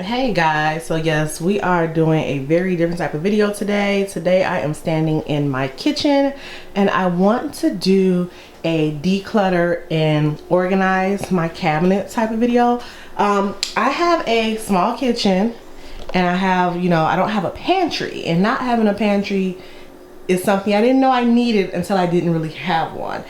Hey guys, so yes, we are doing a very different type of video today. Today I am standing in my kitchen and I want to do a declutter and organize my cabinet type of video. I have a small kitchen and I have, I don't have a pantry, and not having a pantry is something I didn't know I needed until I didn't really have one.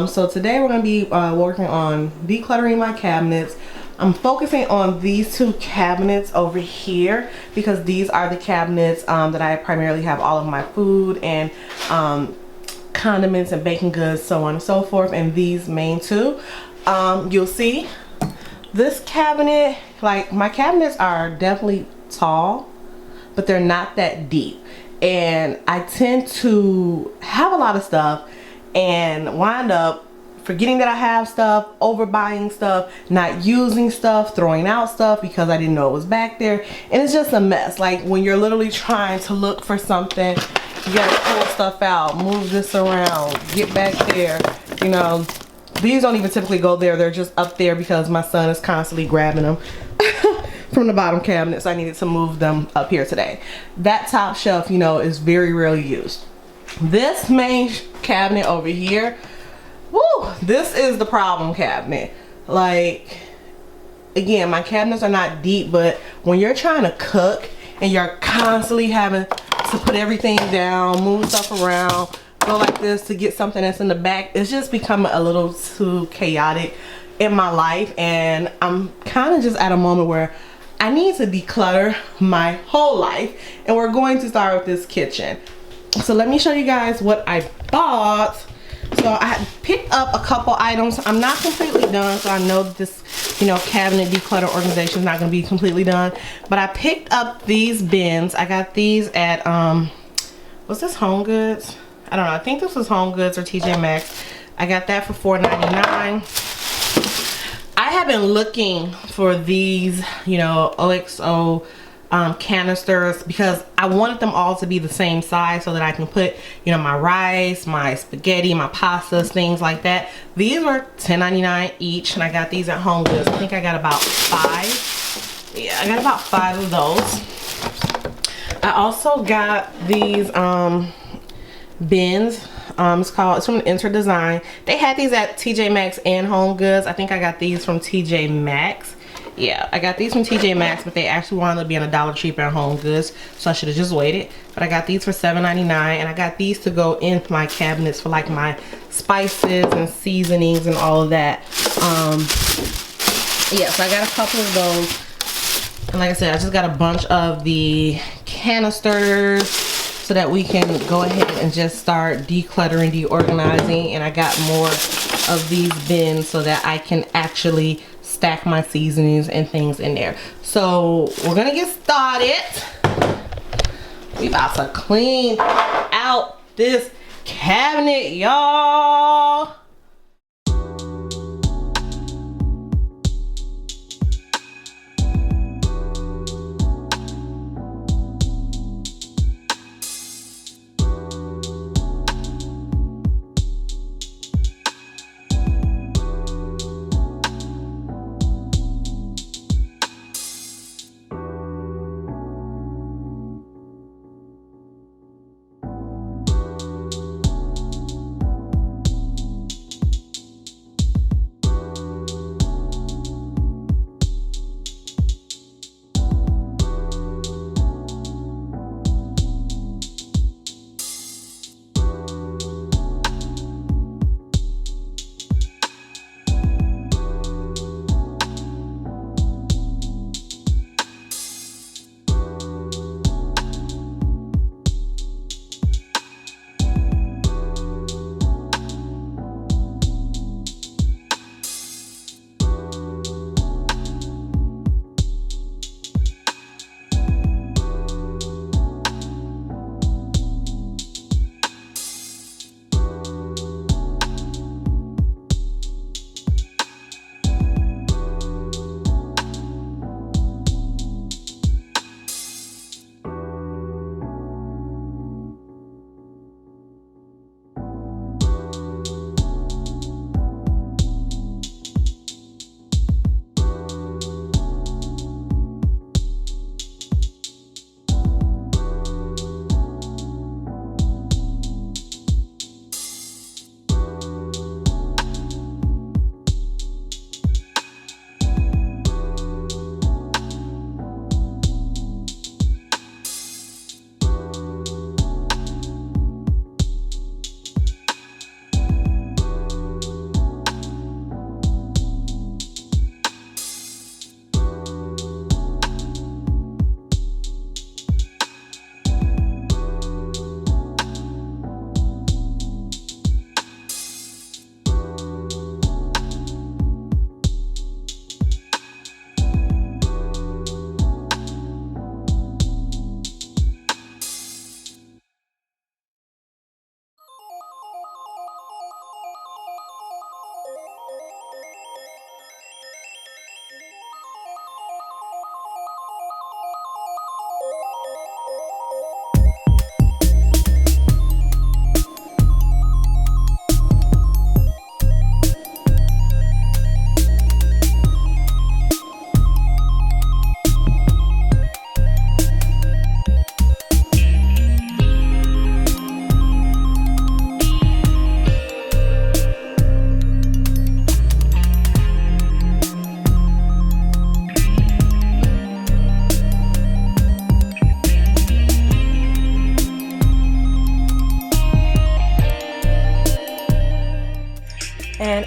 So today we're going to be working on decluttering my cabinets. I'm focusing on these two cabinets over here because these are the cabinets that I primarily have all of my food and condiments and baking goods, so on and so forth, and these main two. You'll see this cabinet, like my cabinets are definitely tall, but they're not that deep. And I tend to have a lot of stuff and wind up forgetting that I have stuff, overbuying stuff, not using stuff, throwing out stuff because I didn't know it was back there. And it's just a mess. Like when you're literally trying to look for something, you gotta pull stuff out, move this around, get back there. These don't even typically go there. They're just up there because my son is constantly grabbing them from the bottom cabinet, so I needed to move them up here today. That top shelf, is very rarely used. This main cabinet over here, woo, this is the problem cabinet. Like, again, my cabinets are not deep, but when you're trying to cook and you're constantly having to put everything down, move stuff around, go like this to get something that's in the back, it's just becoming a little too chaotic in my life. And I'm kind of just at a moment where I need to declutter my whole life, and we're going to start with this kitchen. So let me show you guys what I bought. So I picked up a couple items. I'm not completely done, so I know that this, cabinet declutter organization is not going to be completely done. But I picked up these bins. I got these at, was this Home Goods? I don't know. I think this was Home Goods or TJ Maxx. I got that for $4.99. I have been looking for these, OXO canisters because I wanted them all to be the same size so that I can put, my rice, my spaghetti, my pastas, things like that. These were $10.99 each, and I got these at Home Goods. I think I got about 5. Yeah, I got about 5 of those. I also got these bins. It's from Enter Design. They had these at TJ Maxx and Home Goods. I think I got these from TJ Maxx. Yeah, I got these from TJ Maxx, but they actually wound up being $1 cheaper at Home Goods, so I should have just waited. But I got these for $7.99, and I got these to go in my cabinets for like my spices and seasonings and all of that. Yeah, so I got a couple of those. And like I said, I just got a bunch of the canisters so that we can go ahead and just start decluttering, deorganizing. And I got more of these bins so that I can actually stack my seasonings and things in there. So we're gonna get started. We about to clean out this cabinet, y'all.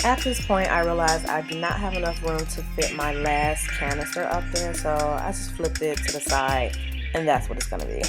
at this point, I realized I did not have enough room to fit my last canister up there, so I just flipped it to the side, and that's what it's gonna be.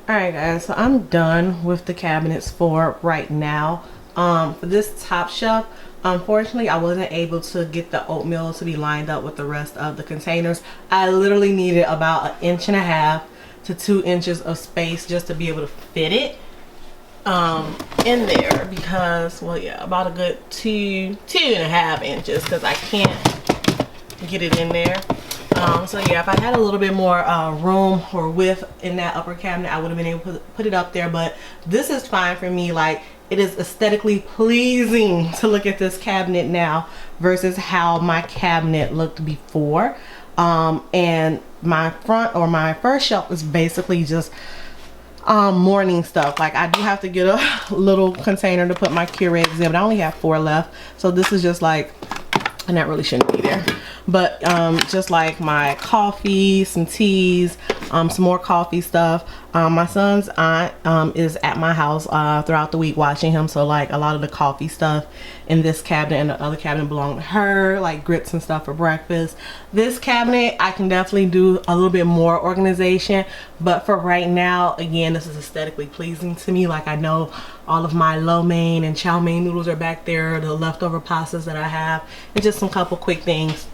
Alright guys, so I'm done with the cabinets for right now. For this top shelf, unfortunately I wasn't able to get the oatmeal to be lined up with the rest of the containers. I literally needed about 1.5 to 2 inches of space just to be able to fit it in there, because, well, yeah, about a good 2.5 inches, because I can't get it in there. So yeah, if I had a little bit more room or width in that upper cabinet, I would have been able to put it up there, but this is fine for me. Like, it is aesthetically pleasing to look at this cabinet now versus how my cabinet looked before. And my front, or my first shelf, is basically just morning stuff. Like, I do have to get a little container to put my Keurigs in, but I only have 4 left, so this is just like, and that really shouldn't be there. but just like my coffee, some teas, some more coffee stuff. My son's aunt is at my house throughout the week watching him, so like a lot of the coffee stuff in this cabinet and the other cabinet belong to her, like grits and stuff for breakfast. This cabinet I can definitely do a little bit more organization, but for right now, again, this is aesthetically pleasing to me. Like, I know all of my lo mein and chow mein noodles are back there, the leftover pastas that I have, and just some couple quick things.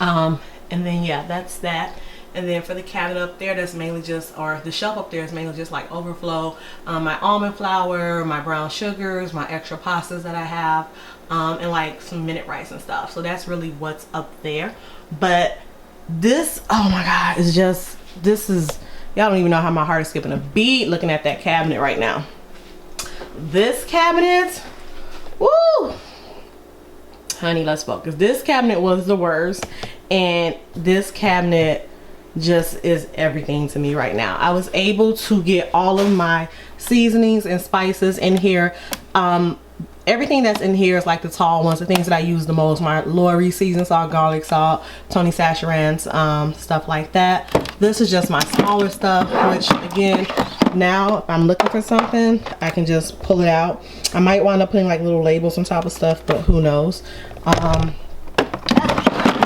And then yeah, that's that. And then for the cabinet up there, that's mainly just, or the shelf up there is mainly just like overflow, my almond flour, my brown sugars, my extra pastas that I have, and like some minute rice and stuff. So that's really what's up there. But this, oh my God, is just, this is, y'all don't even know how my heart is skipping a beat looking at that cabinet right now. This cabinet, woo! Honey, let's focus. This cabinet was the worst, and this cabinet just is everything to me right now. I was able to get all of my seasonings and spices in here. Everything that's in here is like the tall ones, the things that I use the most. My Lori seasoned salt, garlic salt, Tony Chachere's, stuff like that. This is just my smaller stuff, which again, now if I'm looking for something, I can just pull it out. I might wind up putting like little labels on top of stuff, but who knows.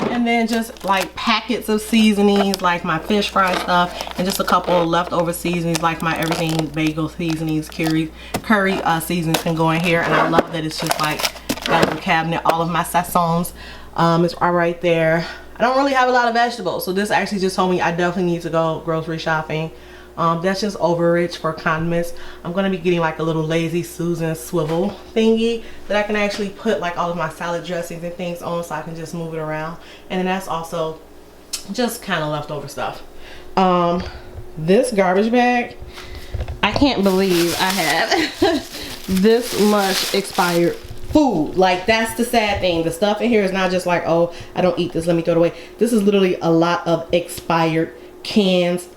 And then just like packets of seasonings, like my fish fry stuff, and just a couple of leftover seasonings, like my everything bagel seasonings, curry seasonings can go in here. And I love that it's just like that little cabinet. All of my sazons are right there. I don't really have a lot of vegetables, so this actually just told me I definitely need to go grocery shopping. That's just overrich for condiments. I'm gonna be getting like a little Lazy Susan swivel thingy that I can actually put like all of my salad dressings and things on, so I can just move it around. And then that's also just kind of leftover stuff. This garbage bag, I can't believe I have this much expired food. Like, that's the sad thing. The stuff in here is not just like, oh, I don't eat this, let me throw it away. This is literally a lot of expired cans,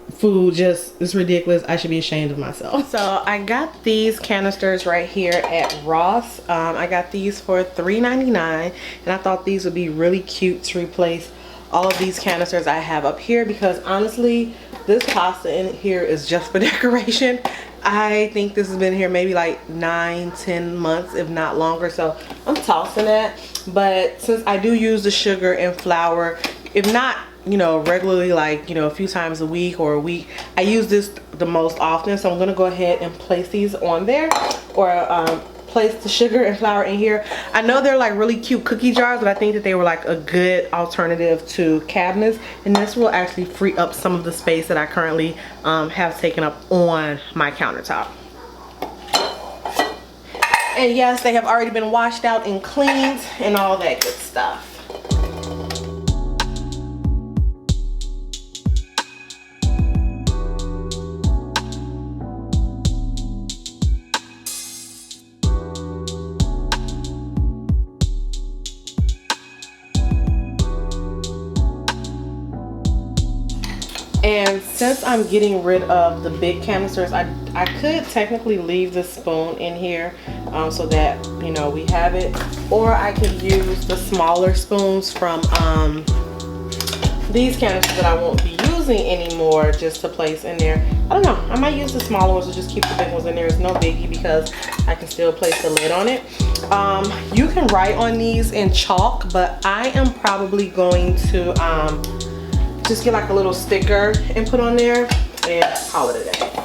food. Just, it's ridiculous. I should be ashamed of myself. So I got these canisters right here at Ross. I got these for $3.99, and I thought these would be really cute to replace all of these canisters I have up here, because honestly, this pasta in here is just for decoration. I think this has been here maybe like 9-10 months, if not longer, so I'm tossing that. But since I do use the sugar and flour, if not, you know, regularly, like, you know, a few times a week or a week, I use this the most often. So I'm gonna go ahead and place these on there, or place the sugar and flour in here. I know they're like really cute cookie jars, but I think that they were like a good alternative to cabinets, and this will actually free up some of the space that I currently have taken up on my countertop. And yes, they have already been washed out and cleaned and all that good stuff. And since I'm getting rid of the big canisters, I could technically leave the spoon in here so that, you know, we have it. Or I could use the smaller spoons from these canisters that I won't be using anymore, just to place in there. I don't know. I might use the smaller ones or just keep the big ones in there. It's no biggie because I can still place the lid on it. You can write on these in chalk, but I am probably going to just get like a little sticker and put on there and call it a day.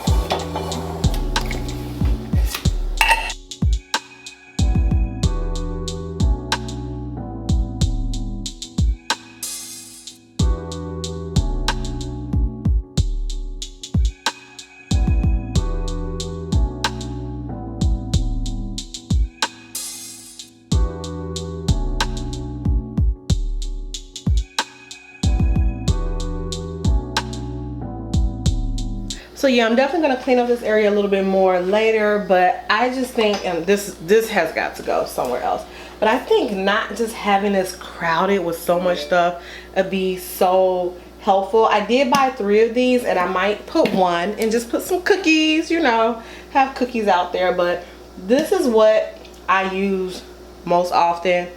So yeah, I'm definitely gonna clean up this area a little bit more later, but I just think, and this has got to go somewhere else, but I think not just having this crowded with so much stuff would be so helpful. I did buy 3 of these, and I might put one and just put some cookies, you know, have cookies out there. But this is what I use most often: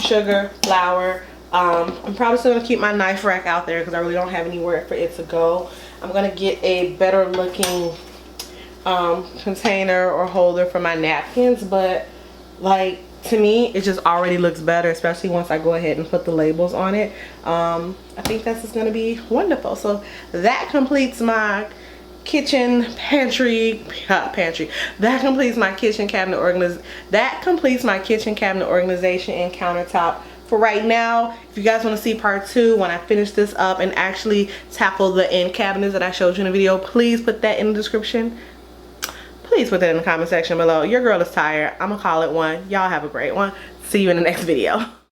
sugar, flour, I'm probably still gonna keep my knife rack out there because I really don't have anywhere for it to go. I'm gonna get a better looking container or holder for my napkins, but like, to me it just already looks better, especially once I go ahead and put the labels on it. I think that's just gonna be wonderful. So that completes my kitchen pantry. That completes my kitchen cabinet organization and countertop for right now. If you guys want to see part 2 when I finish this up and actually tackle the end cabinets that I showed you in the video, please put that in the description. Please put that in the comment section below. Your girl is tired. I'm gonna call it one. Y'all have a great one. See you in the next video.